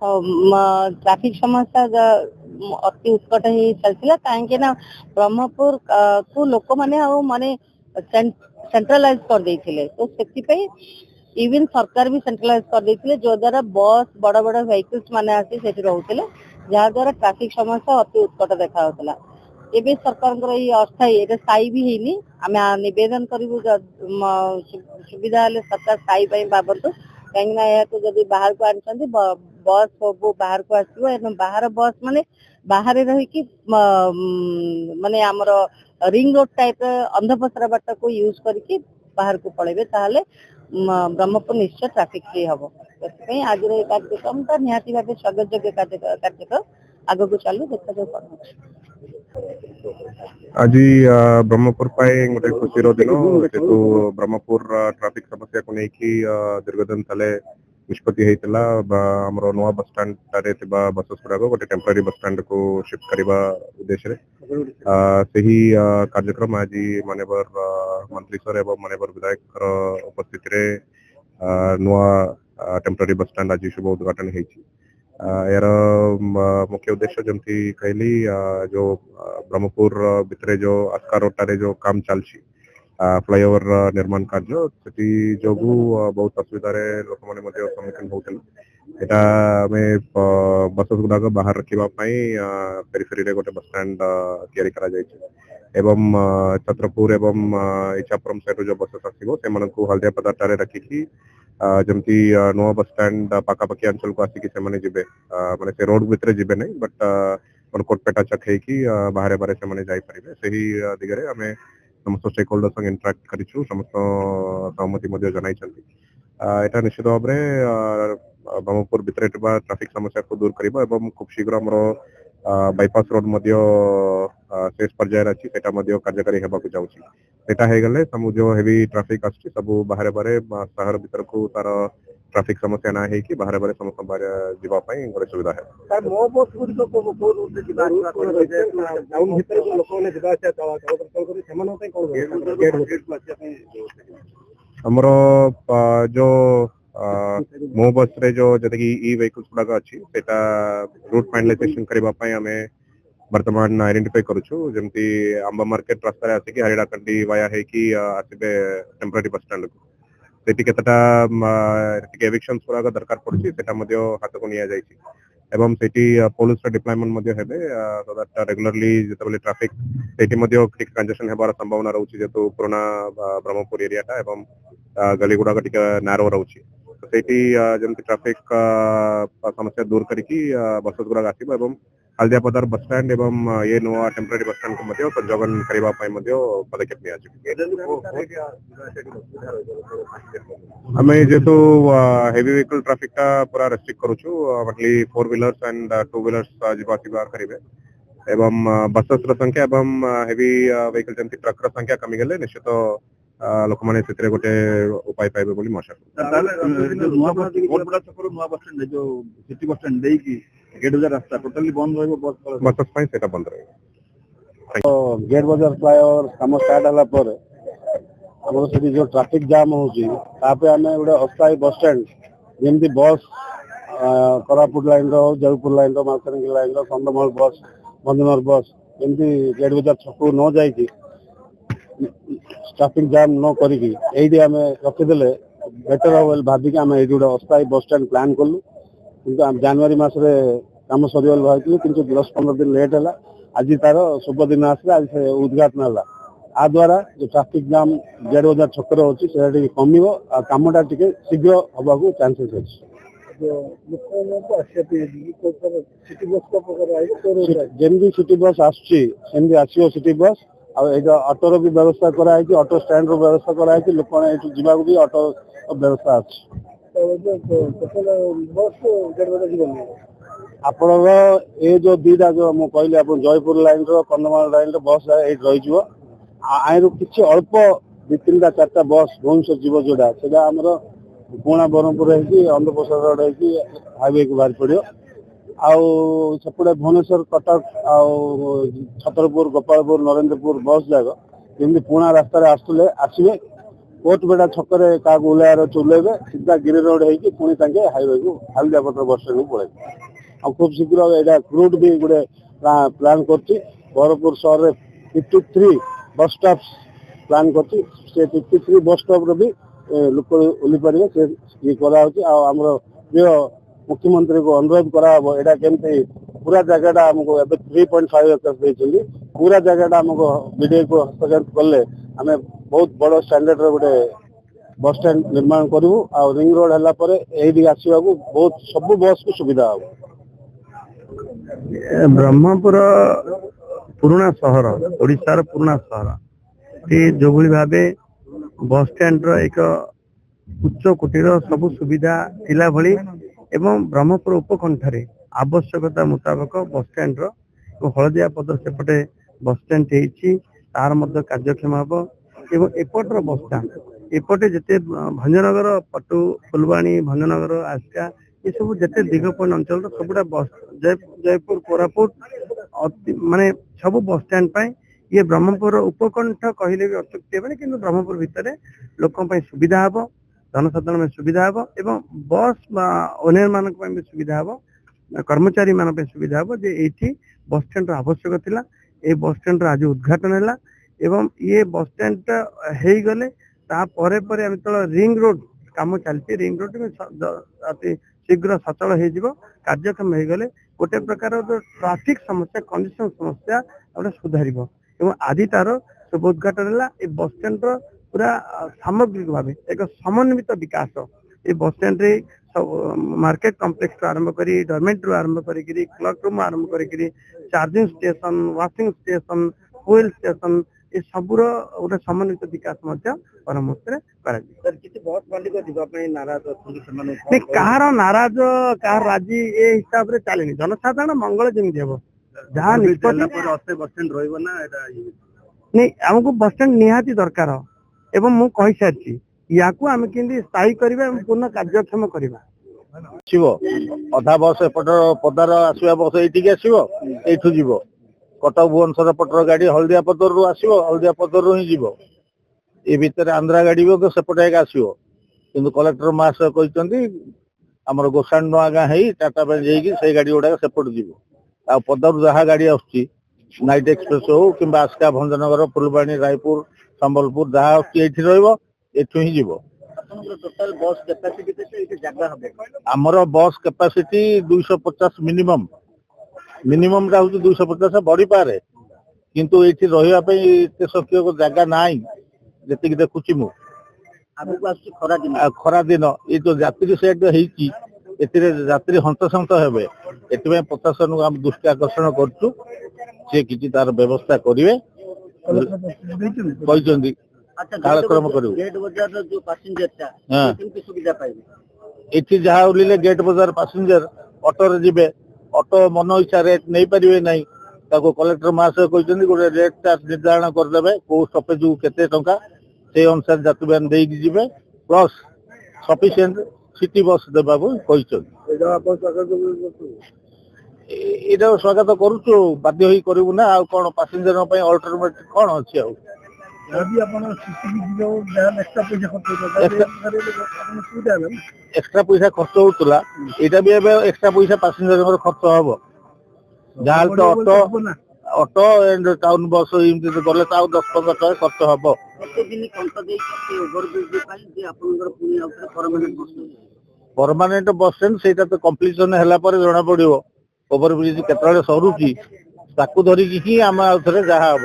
Traffic समस्या अति उत्कट ही चलता कहीं ब्रह्मपुर को लोक मैंने सेंट्रलाइज कर देते तो से इवन सरकार भी सेंट्रलाइज कर देते जो द्वारा बस बड़ बड़ व्हीकल्स माने आसी सेठी रहउथिले जहाँ द्वारा ट्राफिक समस्या अति उत्कट देखा होता एबे सरकार ये अस्थायी ये स्थायी भी हैनी आम निवेदन करूँ सुविधा हेल्ले सरकार स्थायी भावतु कहीं जब बाहर को आनी बस सब बाहर को आसो बाहर बस माने बाहर रही माने आमर रिंग रोड टाइप अंधपसरा बाट को यूज करके बाहर को पड़े ताहले ब्रह्मपुर निश्चय ट्राफिक फ्री हम आज कार्यक्रम निहाती भाव स्वागत योग्य कार्यक्रम आग को चलू देखा जाऊ आज ब्रह्मपुर गोटे खुशी दिन जेतु ब्रह्मपुर ट्राफिक समस्या को लेकिन दीर्घ दिन तले निष्पत्ति होता आमर नुआ बस स्टाण्ड बसेस गुड़ाक गोटे टेम्पररी बस स्टाण्ड को शिफ्ट करने उद्देश्य से ही कार्यक्रम आज माननीय मंत्री सर एवं माननीय विधायक उपस्थिति नुआ टेम्पररी बस स्टाण्ड आज शुभ उद्घाटन होती यार मुख्य उद्देश्य जमती कहली जो ब्रह्मपुर भितर जो आस्का रोड जो काम चलती फ्लाईओवर निर्माण कार्य से जो बहुत असुविधा लोक मैंने सम्मुखीन होते बस गुड़ाक बाहर रखापी पेरिफेरी गोटे बस स्टाण्ड एवं छत्रपुर एवं इच्छापुरम साइड जो बसेस आसो से हल्दिया पदार्थ रखिकी जमती नुआ बस स्टाण्ड पाखापाखि अंचल को आसिक से माने से रोड भितर जीवे नहीं बट कोटपेटा चक हो बाहर बाहर से जापारे से ही दिगरे आम समस्त स्टेक होल्डर संग इंटराक्ट करूँ समस्त सहमति जन यहाँ निश्चित भाव में ब्रह्मपुर भितर ट्राफिक समस्या को दूर करवा एवं खूब शीघ्र आमर बाईपास रोड शेष पर्यायर अच्छी कार्यकारी होगा चाहिए सब जो हेवी ट्राफिक आस सब बाहर बाहर सहर भीतर को तार ट्राफिक समस्या ना है कि बाहर बाहर समस्त जावाई गोटे सुविधा है आमर जो मो बस रे जो जैसे कि ई व्हीकल्स गुड़ाक अच्छी रूट फाइनलाइजेशन करने आम वर्तमान आइडेंटिफाई करूँ जमती आंबा मार्केट रास्ता आसिक हरिडाकंडी वाया है कि आसबे टेम्पररी बस स्टाण्ड को सेठी केतटा एविक्शंस गुड़ाक दरकार पड़ी हाथ को निया जाइछि एवं सेठी पुलिस डिप्लॉयमेंट मध्य हेबे सो दैट रेगुलरली जतबेले ट्रैफिक सेठी मध्य कंजेशन हेबार संभावना रहउछि जेतु पुराना ब्रह्मपुर एरियाटा एवं गली गुड़ाक टिके नारो रहउछि सेठी जमती ट्रैफिक समस्या दूर करिकी बसेस गुड़ाक आसिबो एवं हल्दिया पदार बस स्टाण्ड एवं ये नुआ टेम्पररी बस स्टाण्ड को संयोजन करने पदक्षेप आम जेहेतु हेवी व्हीकल ट्रैफिक पूरा रेस्ट्रिक्ट करूँ 4 व्हीलर्स एंड 2 व्हीलर्स जावासवा करेंगे एवं बसेस संख्या एवं हेवी व्हीकल जमती ट्रक संख्या कमी गले निश्चित लोक मैंने से गोटे उपाय पाइबे बोली आशा बसेस बंद रहा गेट बाजार फ्लाईओवर काम स्टार्ट है आम से जो ट्रैफिक जाम होपे आम गोटे अस्थायी बस स्टैंड जमी बस Koraput line Jaipur line Malkangiri line Kandhamal बस भंजनगर बस जमी गेट बाजार छक न जा ट्रैफिक जाम न करी रखीदे बेटर हम भाविक आम ये गोटे अस्थायी बस स्टैंड प्लान कलु कि जनवरी मसरे कम सर भाई कि 10-15 दिन लेट है आज तार शुभ दिन आसला आज से उद्घाटन है आ द्वारा जो ट्रैफिक जाम गेट बाजार छक अच्छी से कम कमटा टी शीघ्र हवा को चांसेस अच्छे जमी सिटी बस आसमी आसो सिटी बस ऑटोर भी व्यवस्था कराई ऑटो स्टैंड व्यवस्था कराई लोक जावा भी ऑटो व्यवस्था आपन ये जो दीटा जो मुझे कहली आप जयपुर लाइन कंधमाल लाइन बस ये रही आईर किसी अल्प 2-3टा 4टा बस भुवनेश्वर जीव जोड़ा से पुणा ब्रह्मपुर अंधप्रसाद रोड हाईवे को बाहर पड़ो आपटे भुवनेश्वर कटक छतरपुर गोपालपुर नरेंद्रपुर बस जाक जमी पुणा रास्तार आसवे कोटबेड़ा छकरे क्या ओह्लैर चुलेबे सीधा गिरी रोड होगी पुणी हाईवे को हल्दियापटर बस स्टैंड को पड़े खूब शीघ्र यहाँ रूट भी गोटे प्लान करपुर सहर में 53 बस स्टॉप प्लान कर 53 बस स्टॉप रो भी लोक ओह्लि पारे से ये करामर प्रिय मुख्यमंत्री को अनुरोध कराव यहाँ केमती पूरा जगह आमको 3.5 एकर्स देते पूरा जगह आमको बीडीए को हस्तक्षेप कले आम बहुत बड़ स्टैंडर्ड गोटे बस स्टैंड निर्माण करूँ आ रिंग रोड है आसवा बहुत सब बस को सुविधा हम। ब्रह्मपुर पुराना सहर ओडिशार पुराना सहर ये जो भाव बस स्टैंड एक उच्च कोटीर सब सुविधा थिला भली एवं ब्रह्मपुर उपकंठरे आवश्यकता मुताबक बस स्टैंड हलदिया पदर सेपटे बस स्टैंड तार मध्य कार्यक्षम हम एवं एपटर बस स्टैंड एपटे जिते भंजनगर पटु फुलवाणी भंजनगर आसिका ये सब जिते दिगपन अंचल सबुटा बस जयपुर कोरापुट माने सब बस स्टैंड पर ये ब्रह्मपुर उपकंठ कहले भी अत्युक्ति हे कि ब्रह्मपुर भितर लोक सुविधा हम जनसाधारण में सुविधा हम एवं बस ओनर मान भी सुविधा हम कर्मचारी मान सुविधा हम जे ये बस स्टैंड आवश्यक थिला ए बस स्टैंड आज उद्घाटन है एवं ये बस स्टैंड हो गले रिंग रोड काम चलती रिंग रोड में अति शीघ्र सचल हो कार्यक्षम हो गले गोटे प्रकार ट्राफिक समस्या कंडीशन समस्या गोटे सुधार एवं आज तार शुभ उद्घाटन है बस स्टैंड पूरा सामग्रिक भाव एक समन्वित विकास ये बस स्टैंड रे मार्केट कॉम्प्लेक्स आरंभ करी डॉर्मेंट आरंभ करी क्लर्क रूम आरंभ करी charging station washing station fuel station ये सबूर गोटे समन्वित विकास परमहंस नाराज कहार नाराज कहार राजी ए हिसाब से चलेनी जनसाधारण मंगल जमी हम जहाँ नहीं आमको बस स्टैंड निहाती दरकार एवं मु कहि सारी या आम के स्थायी करवा पूर्ण कार्यक्षम करवा अधा बस एपट पदार आसवा बस ये आसो यू जीव कटक भुवनेश्वर पटर गाड़ी हल्दिया पदर रू आसो हल्दिया पदर रू ही जीव ये भितर आंध्रा गाड़ी भी सेपटे एक आसो कि कलेक्टर महाशय कहते आमर गोसाण नुआ गाँ है टाटा से गाड़ी गुड़ा सेपट जीव आ पदर जहाँ गाड़ी आसुची नाइट एक्सप्रेस हो कि आस्का भंजनगर फुलवाणी रायपुर संबलपुर जहाँ आसुची एठू ही जीव आमर बस कैपेसिटी 250 मिनिमम टा हूँ 250 बढ़ी पारे किंतु ये रही संख्यक जगह ना जी देखुची मु खरा दिन ये जो यात्री सेट होती हंतसंत हे एथि प्रशासन को हम दृष्टि आकर्षण करूँ सी कि तार व्यवस्था करेंगे कालक्रम ये जहाँ ओल्ले गेट बजार पैसेंजर ऑटो रे ऑटो मन इच्छा रेट नहीं पारे ना कलेक्टर महाशय कहते गोटे रेट चार्ज निर्धारण करदे कौ स्टपेज को केते टंका से अनुसार यात्री मैंने देगी जीवे प्लस सफिशिएंट सिटी बस देवा यहाँ स्वागत करुचु बाध्य ही करूँ ना आ कौन पैसेंजर अल्टरनेट कौन अच्छी एक्सट्रा पैसा खर्च होता यहाँ भी एक्सट्रा पैसा पैसेंजर खर्च हम जहाँ तो ऑटो एंड टाउन बस गले 10-15 टका खर्च हम परमानेंट बस स्टैंड से कंप्लीशन है जना पड़ो ओवर ब्रिज केत सरुची धरिकी ही आम आउ थे जहाँ हम